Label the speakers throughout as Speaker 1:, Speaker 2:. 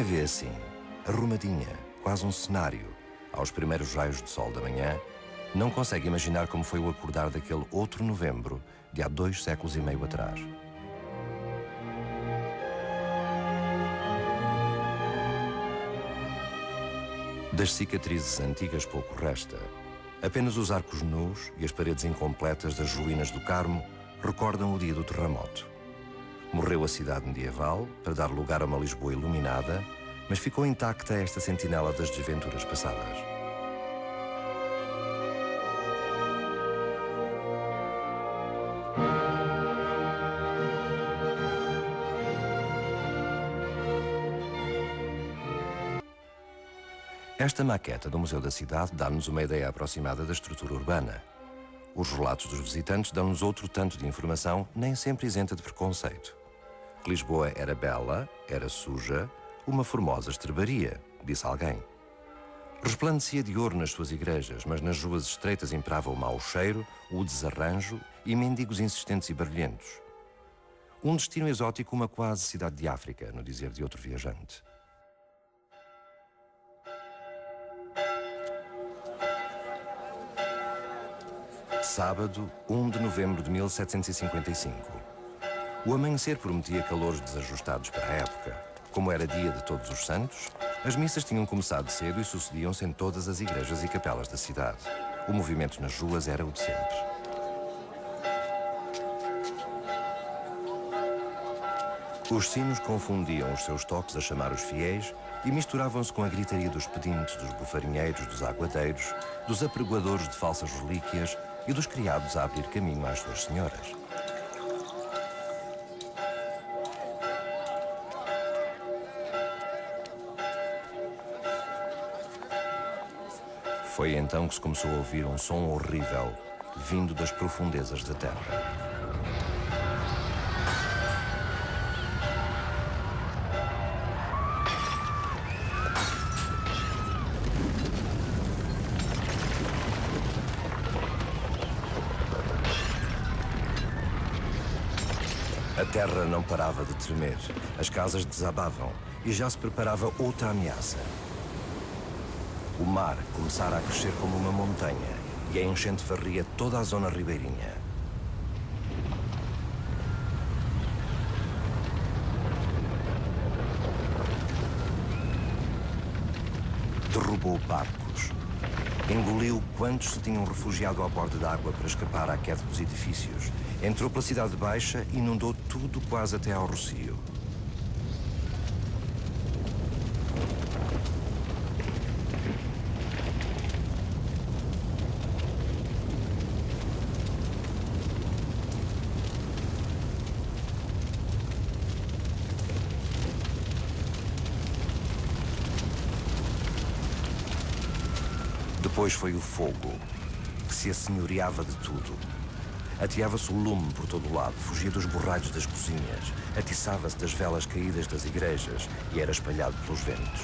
Speaker 1: neve é assim, arrumadinha, quase um cenário. Aos primeiros raios de sol da manhã, não consegue imaginar como foi o acordar daquele outro novembro de há 2 séculos e meio atrás. Das cicatrizes antigas pouco resta. Apenas os arcos nus e as paredes incompletas das ruínas do Carmo recordam o dia do terremoto. Morreu a cidade medieval para dar lugar a uma Lisboa iluminada, mas ficou intacta esta sentinela das desventuras passadas. Esta maqueta do Museu da Cidade dá-nos uma ideia aproximada da estrutura urbana. Os relatos dos visitantes dão-nos outro tanto de informação, nem sempre isenta de preconceito. Lisboa era bela, era suja, uma formosa estrebaria, disse alguém. Resplandecia de ouro nas suas igrejas, mas nas ruas estreitas imperava o mau cheiro, o desarranjo e mendigos insistentes e barulhentos. Um destino exótico, uma quase cidade de África, no dizer de outro viajante. Sábado, 1 de novembro de 1755. O amanhecer prometia calores desajustados para a época. Como era dia de Todos os Santos, as missas tinham começado cedo e sucediam-se em todas as igrejas e capelas da cidade. O movimento nas ruas era o de sempre. Os sinos confundiam os seus toques a chamar os fiéis e misturavam-se com a gritaria dos pedintes, dos bufarinheiros, dos aguadeiros, dos apregoadores de falsas relíquias e dos criados a abrir caminho às suas senhoras. Foi então que se começou a ouvir um som horrível, vindo das profundezas da terra. A terra não parava de tremer, as casas desabavam e já se preparava outra ameaça. O mar começara a crescer como uma montanha e a enchente varria toda a zona ribeirinha. Derrubou barcos, engoliu quantos se tinham refugiado ao bordo d'água para escapar à queda dos edifícios, entrou pela cidade baixa e inundou tudo quase até ao Rossio. Depois foi o fogo, que se assenhoreava de tudo. Ateava-se o lume por todo o lado, fugia dos borralhos das cozinhas, atiçava-se das velas caídas das igrejas e era espalhado pelos ventos.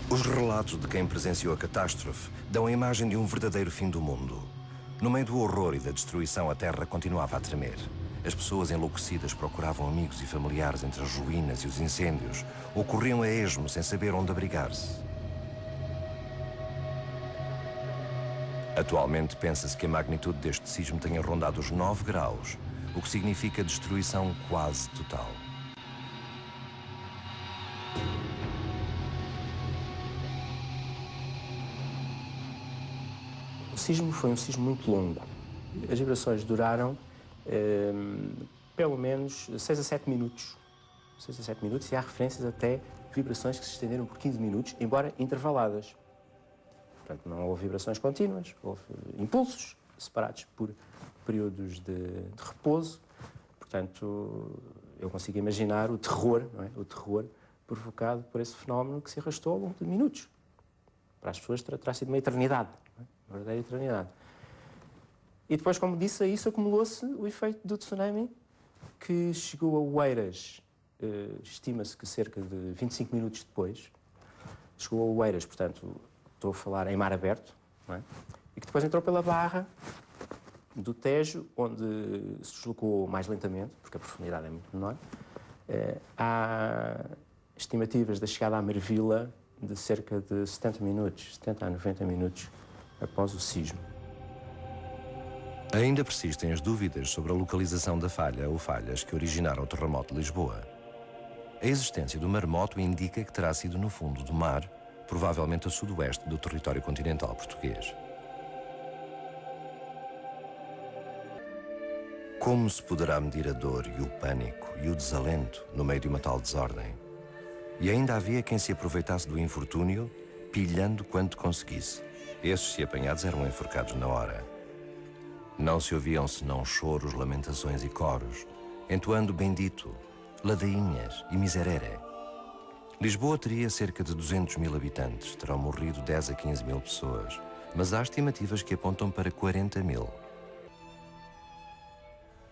Speaker 1: Os relatos de quem presenciou a catástrofe dão a imagem de um verdadeiro fim do mundo. No meio do horror e da destruição, a terra continuava a tremer. As pessoas enlouquecidas procuravam amigos e familiares entre as ruínas e os incêndios, ou corriam a esmo sem saber onde abrigar-se. Atualmente pensa-se que a magnitude deste sismo tenha rondado os 9 graus, o que significa destruição quase total.
Speaker 2: O sismo foi um sismo muito longo. As vibrações duraram pelo menos 6 a 7 minutos. 6 a 7 minutos e há referências até vibrações que se estenderam por 15 minutos, embora intervaladas. Portanto, não houve vibrações contínuas, houve impulsos separados por períodos de repouso. Portanto, eu consigo imaginar o terror, não é? O terror provocado por esse fenómeno que se arrastou ao longo de minutos. Para as pessoas terá sido uma eternidade, não é? Uma verdadeira eternidade. E depois, como disse, a isso acumulou-se o efeito do tsunami, que chegou a Oeiras estima-se que cerca de 25 minutos depois, chegou a Oeiras, portanto, estou a falar em mar aberto, não é? E que depois entrou pela barra do Tejo, onde se deslocou mais lentamente, porque a profundidade é muito menor. Há estimativas da chegada à Marvila de cerca de 70 minutos, 70 a 90 minutos após o sismo.
Speaker 1: Ainda persistem as dúvidas sobre a localização da falha ou falhas que originaram o terremoto de Lisboa. A existência do maremoto indica que terá sido no fundo do mar, provavelmente a sudoeste do território continental português. Como se poderá medir a dor e o pânico e o desalento no meio de uma tal desordem? E ainda havia quem se aproveitasse do infortúnio, pilhando quanto conseguisse. Esses, se apanhados, eram enforcados na hora. Não se ouviam senão choros, lamentações e coros, entoando bendito, ladainhas e miserere. Lisboa teria cerca de 200 mil habitantes, terão morrido 10 a 15 mil pessoas, mas há estimativas que apontam para 40 mil.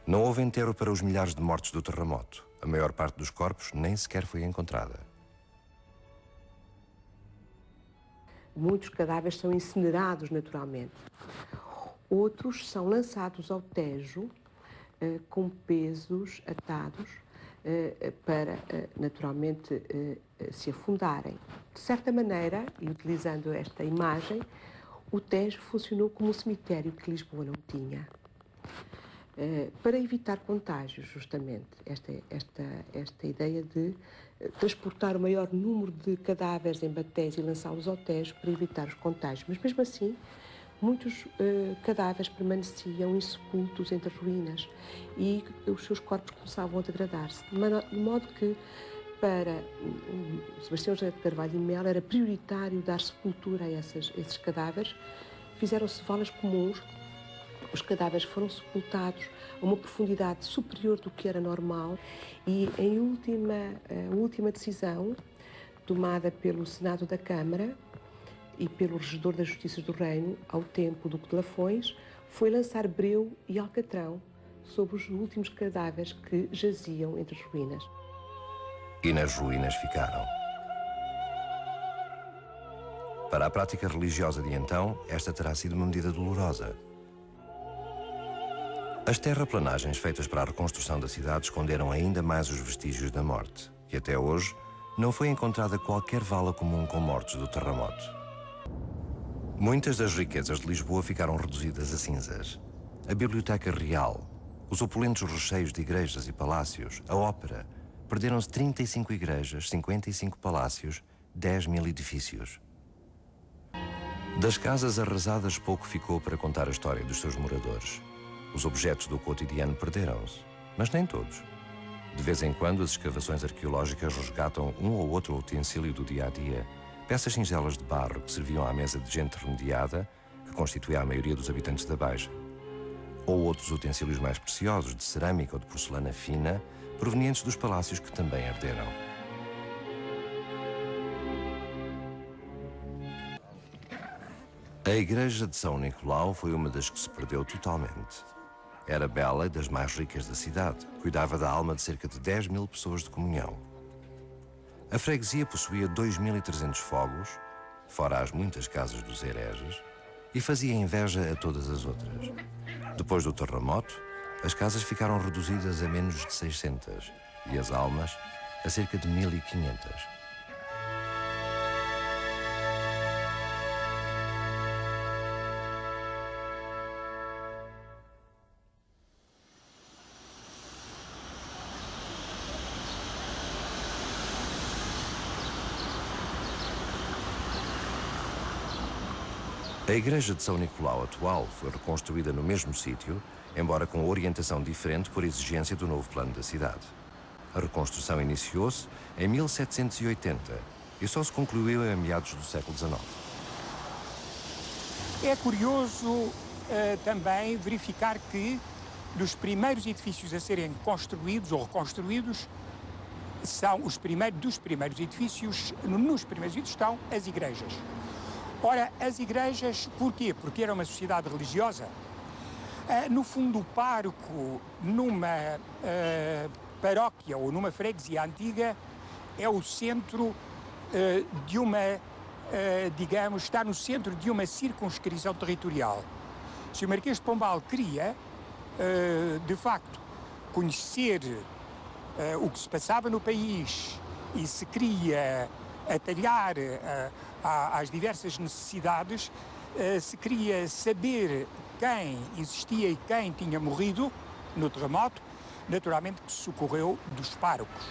Speaker 1: Não houve enterro para os milhares de mortos do terremoto. A maior parte dos corpos nem sequer foi encontrada.
Speaker 3: Muitos cadáveres são incinerados naturalmente. Outros são lançados ao Tejo com pesos atados para, naturalmente, se afundarem. De certa maneira, e utilizando esta imagem, o Tejo funcionou como um cemitério que Lisboa não tinha. Para evitar contágios, justamente, esta ideia de transportar o maior número de cadáveres em batéis e lançá-los ao Tejo para evitar os contágios. Mas, mesmo assim, muitos cadáveres permaneciam insepultos entre as ruínas e os seus corpos começavam a degradar-se. De modo que, para Sebastião José de Carvalho e Melo, era prioritário dar sepultura a esses cadáveres. Fizeram-se valas comuns. Os cadáveres foram sepultados a uma profundidade superior do que era normal e, em última decisão, tomada pelo Senado da Câmara e pelo Regedor das Justiças do Reino, ao tempo do Duque de Lafões, foi lançar breu e alcatrão sobre os últimos cadáveres que jaziam entre as ruínas.
Speaker 1: E nas ruínas ficaram. Para a prática religiosa de então, esta terá sido uma medida dolorosa. As terraplanagens feitas para a reconstrução da cidade esconderam ainda mais os vestígios da morte, e até hoje não foi encontrada qualquer vala comum com mortos do terremoto. Muitas das riquezas de Lisboa ficaram reduzidas a cinzas. A Biblioteca Real, os opulentos recheios de igrejas e palácios, a ópera, perderam-se 35 igrejas, 55 palácios, 10 mil edifícios. Das casas arrasadas pouco ficou para contar a história dos seus moradores. Os objetos do cotidiano perderam-se, mas nem todos. De vez em quando, as escavações arqueológicas resgatam um ou outro utensílio do dia-a-dia, peças singelas de barro que serviam à mesa de gente remediada, que constituía a maioria dos habitantes da Baixa. Ou outros utensílios mais preciosos, de cerâmica ou de porcelana fina, provenientes dos palácios que também arderam. A igreja de São Nicolau foi uma das que se perdeu totalmente. Era bela e das mais ricas da cidade. Cuidava da alma de cerca de 10 mil pessoas de comunhão. A freguesia possuía 2.300 fogos, fora as muitas casas dos hereges, e fazia inveja a todas as outras. Depois do terremoto, as casas ficaram reduzidas a menos de 600 e as almas a cerca de 1.500. A igreja de São Nicolau atual foi reconstruída no mesmo sítio, embora com orientação diferente por exigência do novo plano da cidade. A reconstrução iniciou-se em 1780 e só se concluiu em meados do século XIX.
Speaker 4: É curioso também verificar que dos primeiros edifícios a serem construídos ou reconstruídos são dos primeiros edifícios, nos primeiros edifícios estão as igrejas. Ora, as igrejas, porquê? Porque era uma sociedade religiosa. No fundo, o pároco, numa paróquia ou numa freguesia antiga é o centro de uma, digamos, está no centro de uma circunscrição territorial. Se o Marquês de Pombal queria, de facto, conhecer o que se passava no país e se queria atalhar às diversas necessidades, se queria saber quem existia e quem tinha morrido no terremoto, naturalmente que se socorreu dos párocos.